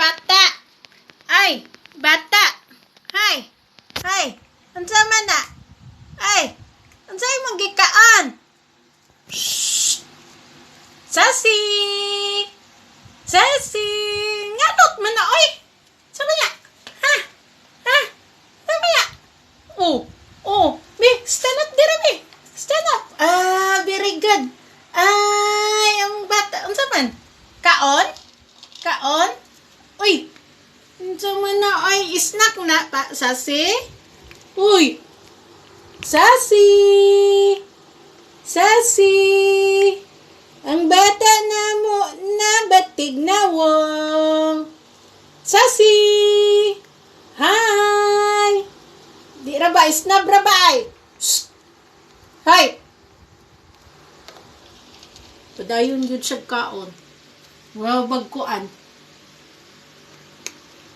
bata. Ay, bata. Hay. Hay. Unsa man na? Ay. Unsa imong gikaan? Shh. Sasi. Sasi. Nganot man na oy. Sama ya. Ha? Ha? Sama ya. Oh. Oh, be, stand up dira be. Stand up. Ah, very good. Ay, ang bata. Unsa man? Kaon? Kaon? Uy. Unsa man na ay snack na pa sasi? Uy. Sasi. Sasi. Ang bata na mo na batig na wong. Sasi. Hi. Di ra ba snap ra ba ay? Hay. Padayon gyud siya kaon. Wow, bagkuan.